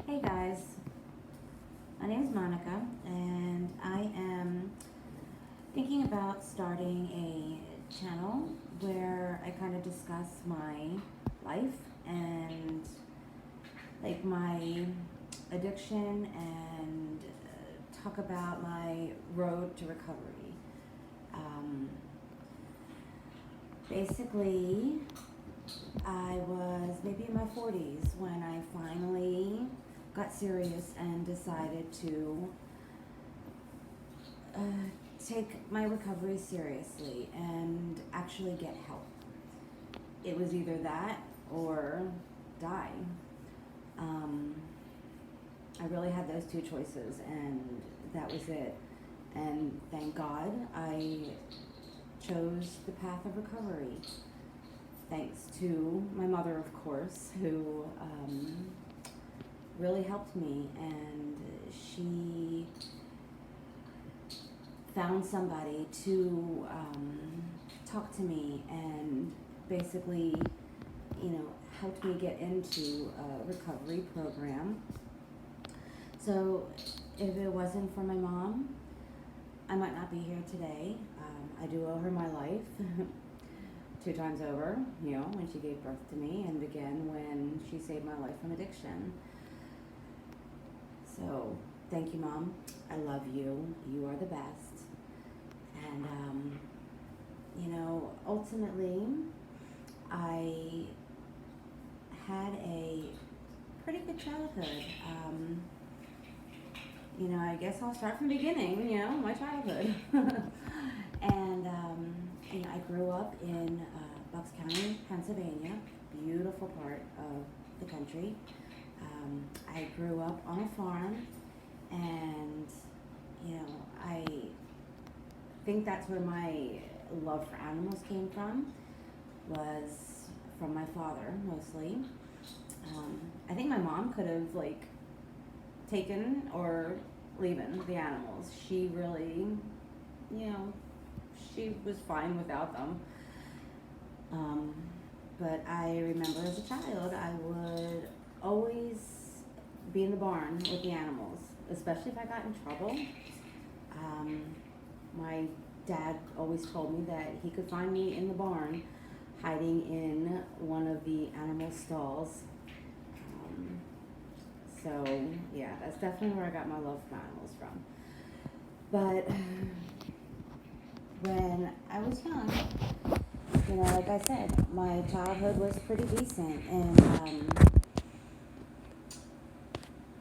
Hey guys, my name is Monica, and I am thinking about starting a channel where I kind of discuss my life and like my addiction and talk about my road to recovery. Um, Basically, I was maybe in my 40s when I finally got serious and decided to uh, take my recovery seriously and actually get help. It was either that or die. Um, I really had those two choices, and that was it. And thank God I chose the path of recovery. Thanks to my mother, of course, who really helped me, and she found somebody to talk to me and basically, helped me get into a recovery program. So if it wasn't for my mom, I might not be here today. I do owe her my life two times over, when she gave birth to me, and again when she saved my life from addiction. So thank you, Mom. I love you. You are the best. And, ultimately, I had a pretty good childhood. I guess I'll start from the beginning, my childhood. And, I grew up in Bucks County, Pennsylvania, beautiful part of the country. I grew up on a farm, and, I think that's where my love for animals came from, was from my father, mostly. I think my mom could have, taken or leaving the animals. She really, she was fine without them. But I remember as a child, I would always be in the barn with the animals, especially if I got in trouble. My dad always told me that he could find me in the barn, hiding in one of the animal stalls. So yeah, that's definitely where I got my love for animals from. But when I was young, like I said, my childhood was pretty decent, and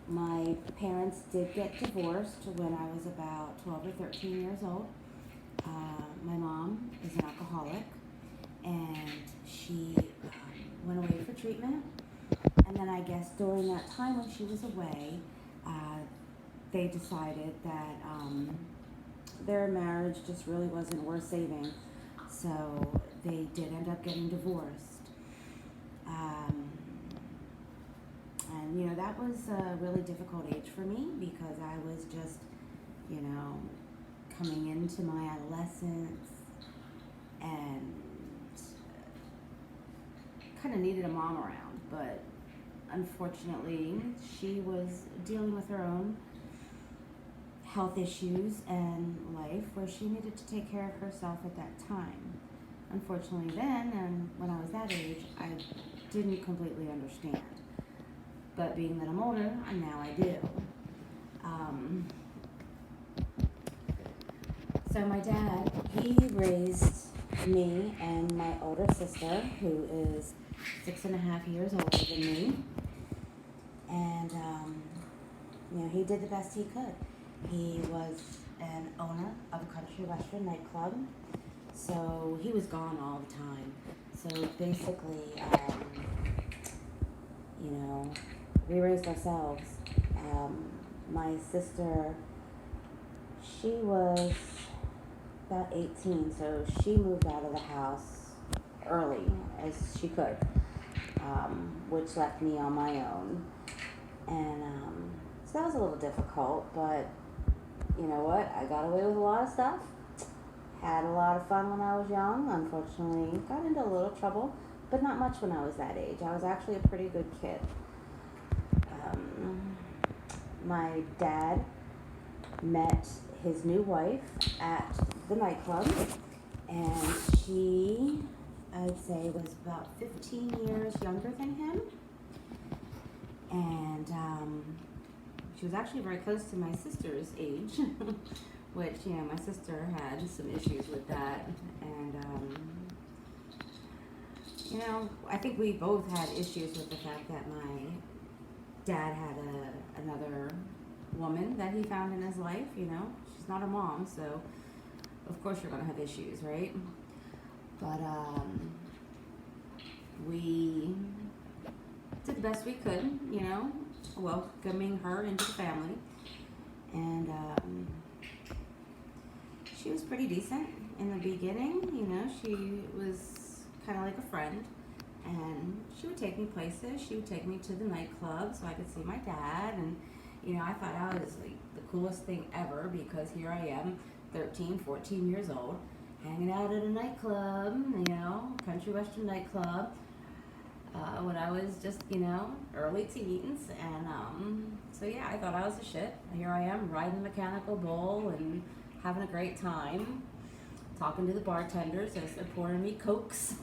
my parents did get divorced when I was about 12 or 13 years old. My mom is an alcoholic, and she went away for treatment. And then I guess during that time when she was away, they decided that their marriage just really wasn't worth saving. So they did end up getting divorced. And that was a really difficult age for me because I was just, coming into my adolescence and kind of needed a mom around. But unfortunately, she was dealing with her own health issues and life where she needed to take care of herself at that time. Unfortunately then, and when I was that age, I didn't completely understand. But being that I'm older, now I do. So my dad, he raised me and my older sister, who is 6.5 years older than me. And, he did the best he could. He was an owner of a country western nightclub, so he was gone all the time. So basically, we raised ourselves. My sister, she was about 18, so she moved out of the house early as she could, which left me on my own. And so that was a little difficult, but you know what? I got away with a lot of stuff. Had a lot of fun when I was young. Unfortunately, got into a little trouble, but not much when I was that age. I was actually a pretty good kid. my dad met his new wife at the nightclub, and she, I'd say, was about 15 years younger than him. And she was actually very close to my sister's age, which, my sister had some issues with that. And, I think we both had issues with the fact that my dad had another woman that he found in his life. She's not a mom, so of course you're going to have issues, right? But we did the best we could, welcoming her into the family. And she was pretty decent in the beginning. She was kind of like a friend. And she would take me places. She would take me to the nightclub so I could see my dad. And, I thought I was like the coolest thing ever, because here I am, 13, 14 years old, hanging out at a nightclub, country western nightclub, when I was just, early teens. And so yeah, I thought I was the shit. Here I am riding the mechanical bull and having a great time, talking to the bartenders as they're pouring me Cokes.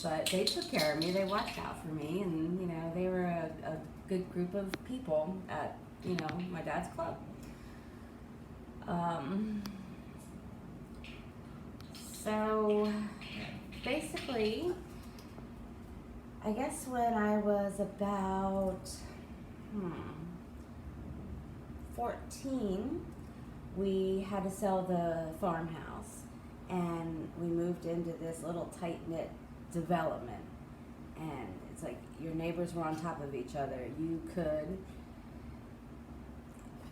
But they took care of me. They watched out for me, and they were a good group of people at my dad's club. So basically, I guess when I was about 14, we had to sell the farmhouse, and we moved into this little tight-knit development. And it's like your neighbors were on top of each other. You could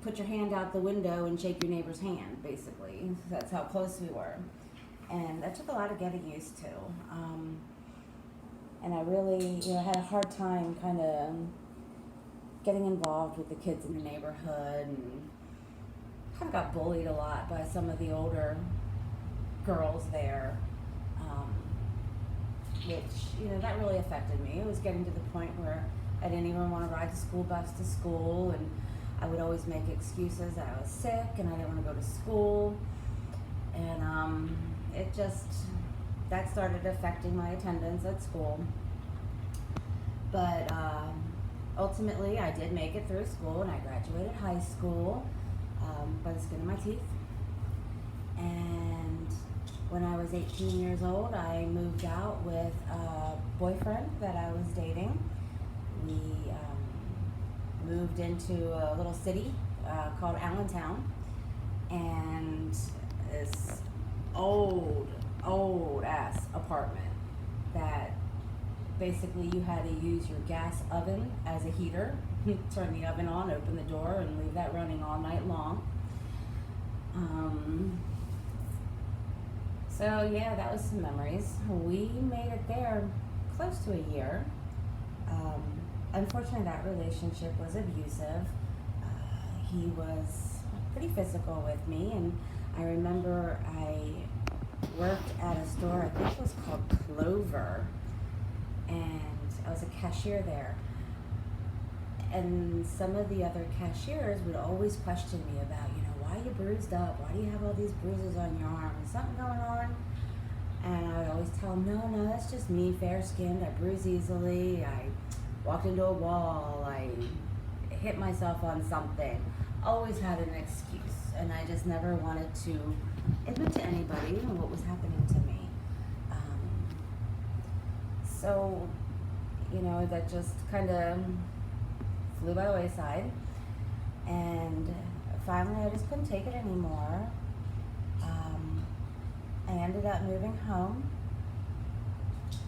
put your hand out the window and shake your neighbor's hand, basically. That's how close we were. And that took a lot of getting used to. And I really, had a hard time kind of getting involved with the kids in the neighborhood, and kind of got bullied a lot by some of the older girls there, which, that really affected me. It was getting to the point where I didn't even want to ride the school bus to school, and I would always make excuses that I was sick and I didn't want to go to school. And that started affecting my attendance at school. But ultimately, I did make it through school, and I graduated high school by the skin of my teeth. And when I was 18 years old, I moved out with a boyfriend that I was dating. We moved into a little city called Allentown, and this old ass apartment that basically you had to use your gas oven as a heater. Turn the oven on, open the door, and leave that running all night long. So yeah, that was some memories. We made it there close to a year. Unfortunately, that relationship was abusive. He was pretty physical with me, and I remember I worked at a store, I think it was called Clover, and I was a cashier there. And some of the other cashiers would always question me about, why are you bruised up? Why do you have all these bruises on your arm? Is something going on? And I would always tell them, no, that's just me, fair-skinned. I bruise easily. I walked into a wall. I hit myself on something. Always had an excuse. And I just never wanted to admit to anybody what was happening to me. So, that just kind of flew by the wayside. And finally, I just couldn't take it anymore. I ended up moving home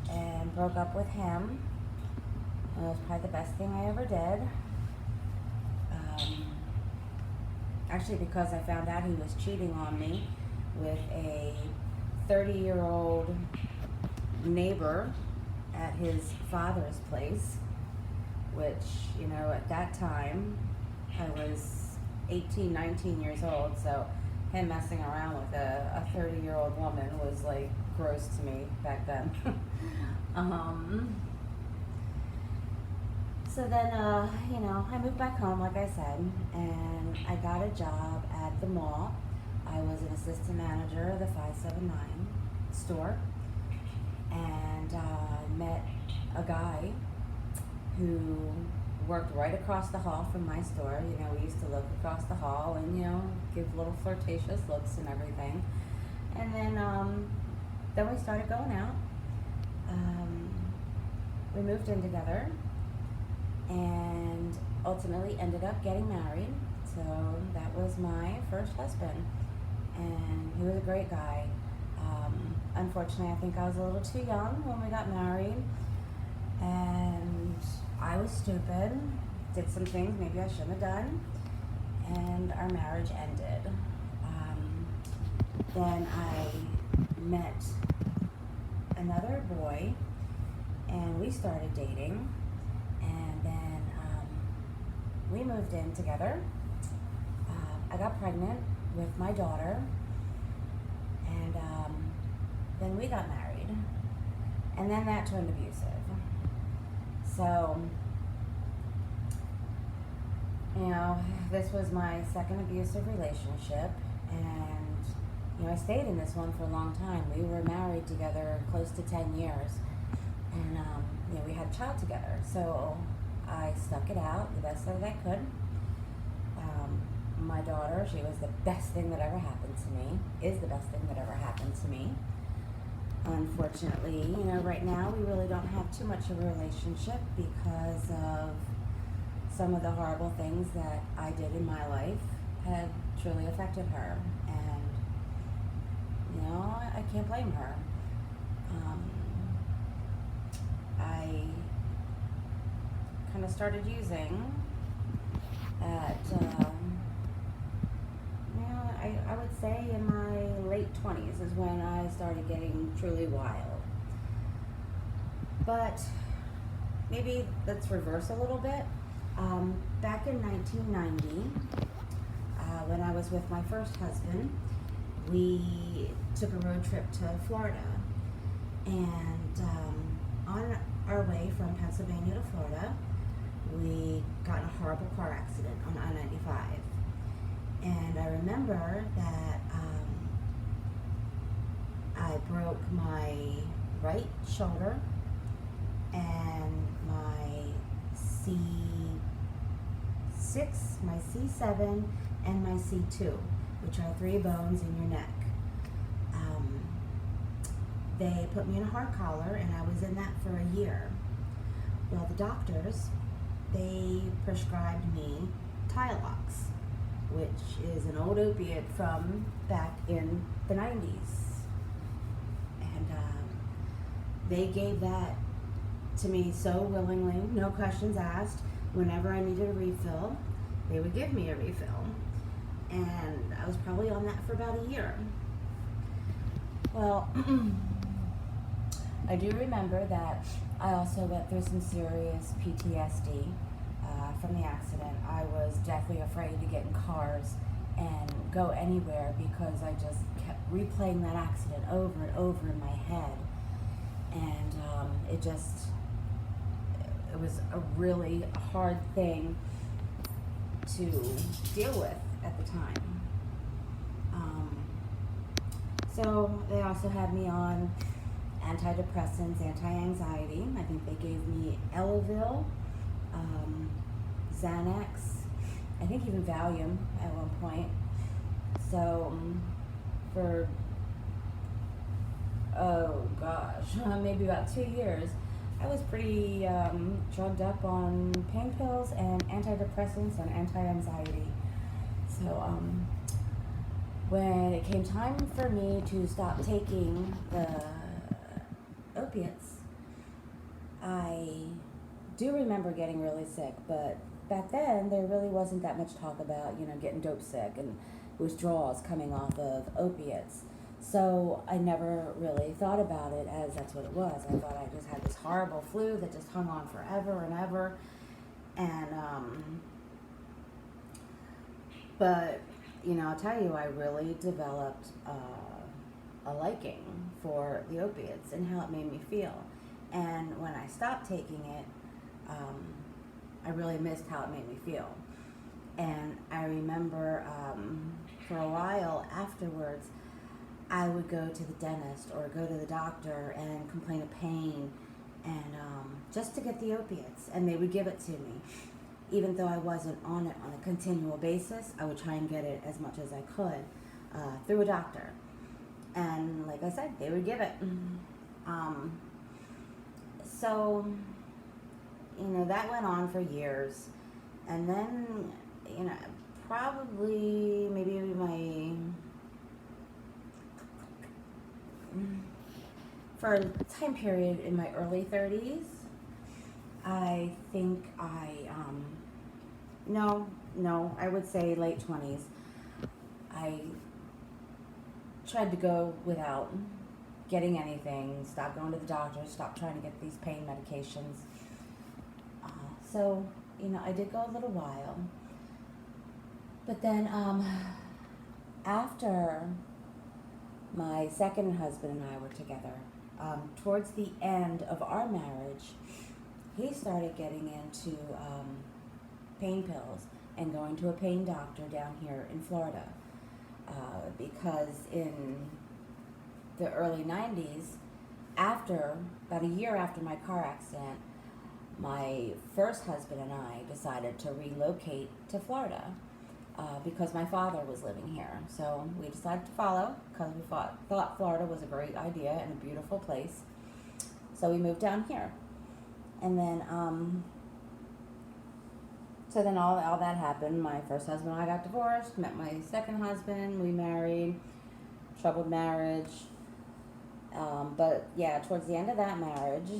and broke up with him. And it was probably the best thing I ever did. Actually, because I found out he was cheating on me with a 30-year-old neighbor at his father's place, which, at that time, I was 18, 19 years old, so him messing around with a 30-year-old woman was, like, gross to me back then. So then, I moved back home, like I said, and I got a job at the mall. I was an assistant manager of the 579 store, and met a guy who worked right across the hall from my store. We used to look across the hall and, give little flirtatious looks and everything. And then we started going out. We moved in together and ultimately ended up getting married. So that was my first husband, and he was a great guy. Unfortunately, I think I was a little too young when we got married, and I was stupid, did some things maybe I shouldn't have done, and our marriage ended. Then I met another boy, and we started dating, and then we moved in together. I got pregnant with my daughter, and then we got married, and then that turned abusive. So, this was my second abusive relationship, and I stayed in this one for a long time. We were married together close to 10 years, and we had a child together. So I stuck it out the best that I could. My daughter, she was the best thing that ever happened to me, is the best thing that ever happened to me. Unfortunately, right now we really don't have too much of a relationship because of some of the horrible things that I did in my life had truly affected her. And, I can't blame her. I kind of started using at, I would say in my late 20s is when I started getting truly wild. But maybe let's reverse a little bit. Back in 1990, when I was with my first husband, we took a road trip to Florida. And on our way from Pennsylvania to Florida, we got in a horrible car accident on I-95. And I remember that I broke my right shoulder and my C6, my C7, and my C2, which are 3 bones in your neck. They put me in a hard collar, and I was in that for a year. Well, the doctors, they prescribed me Tylox, which is an old opiate from back in the 90s. And they gave that to me so willingly, no questions asked. Whenever I needed a refill, they would give me a refill. And I was probably on that for about a year. Well, I do remember that I also went through some serious PTSD from the accident. I was deathly afraid to get in cars and go anywhere because I just kept replaying that accident over and over in my head. And it was a really hard thing to deal with at the time. So they also had me on antidepressants, anti-anxiety. I think they gave me Elavil, Xanax, I think even Valium at one point. So for, maybe about 2 years, I was pretty drugged up on pain pills and antidepressants and anti-anxiety. So when it came time for me to stop taking the opiates, I do remember getting really sick, but back then there really wasn't that much talk about, getting dope sick and withdrawals coming off of opiates. So I never really thought about it as that's what it was. I thought I just had this horrible flu that just hung on forever and ever. And, but, I'll tell you, I really developed a liking for the opiates and how it made me feel. And when I stopped taking it, I really missed how it made me feel. And I remember for a while afterwards, I would go to the dentist or go to the doctor and complain of pain, and just to get the opiates, and they would give it to me. Even though I wasn't on it on a continual basis, I would try and get it as much as I could through a doctor. And like I said, they would give it. So, that went on for years. And then, probably maybe for a time period in my early 30s, I think I would say late 20s, I tried to go without getting anything, stop going to the doctor, stop trying to get these pain medications. So, I did go a little while. But then after my second husband and I were together, towards the end of our marriage, he started getting into pain pills and going to a pain doctor down here in Florida. Because in the early 90s, about a year after my car accident, my first husband and I decided to relocate to Florida because my father was living here. So we decided to follow because we thought Florida was a great idea and a beautiful place. So we moved down here. And then, all that happened. My first husband and I got divorced, met my second husband, we married, troubled marriage. But yeah, towards the end of that marriage,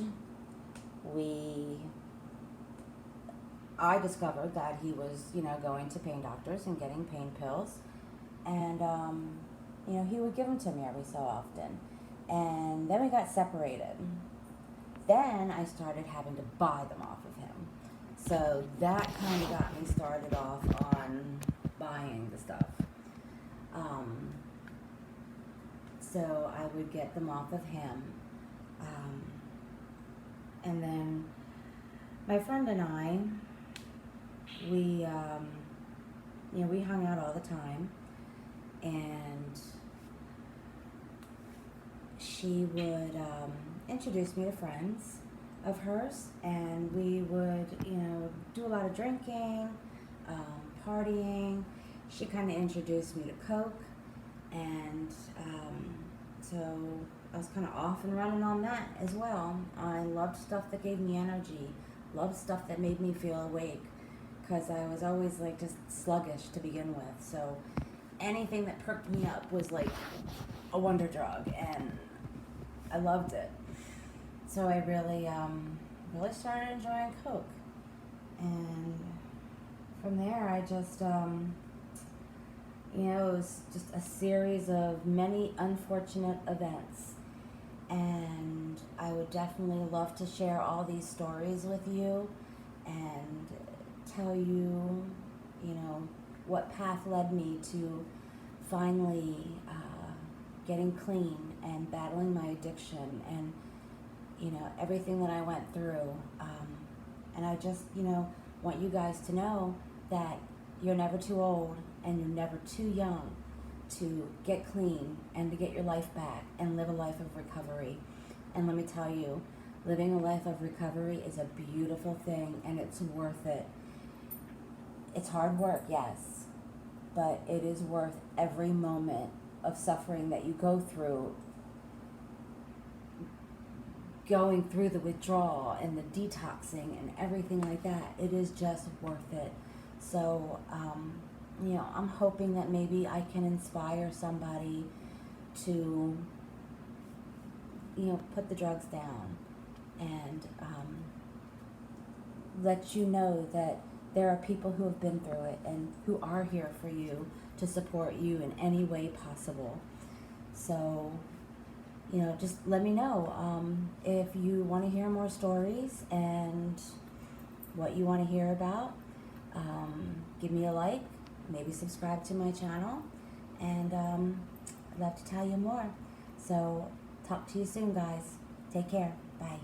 I discovered that he was, going to pain doctors and getting pain pills. And, he would give them to me every so often. And then we got separated. Then I started having to buy them off of him. So that kind of got me started off on buying the stuff. So I would get them off of him. And then my friend and I, we hung out all the time. And she would introduce me to friends of hers, and we would, do a lot of drinking, partying. She kind of introduced me to Coke, and so I was kind of off and running on that as well. I loved stuff that gave me energy, loved stuff that made me feel awake, because I was always like just sluggish to begin with. So anything that perked me up was like a wonder drug, and I loved it. So I really started enjoying Coke. And from there, I just, it was just a series of many unfortunate events. And I would definitely love to share all these stories with you and tell you, what path led me to finally getting clean and battling my addiction and, everything that I went through. And I just, want you guys to know that you're never too old and you're never too young to get clean and to get your life back and live a life of recovery. And let me tell you, living a life of recovery is a beautiful thing, and it's worth it. It's hard work, yes, but it is worth every moment of suffering that you go through, going through the withdrawal and the detoxing and everything like that. It is just worth it. So, I'm hoping that maybe I can inspire somebody to, put the drugs down and let you know that there are people who have been through it and who are here for you to support you in any way possible. So, just let me know if you want to hear more stories and what you want to hear about. Give me a like, maybe subscribe to my channel, and I'd love to tell you more. So, talk to you soon, guys. Take care. Bye.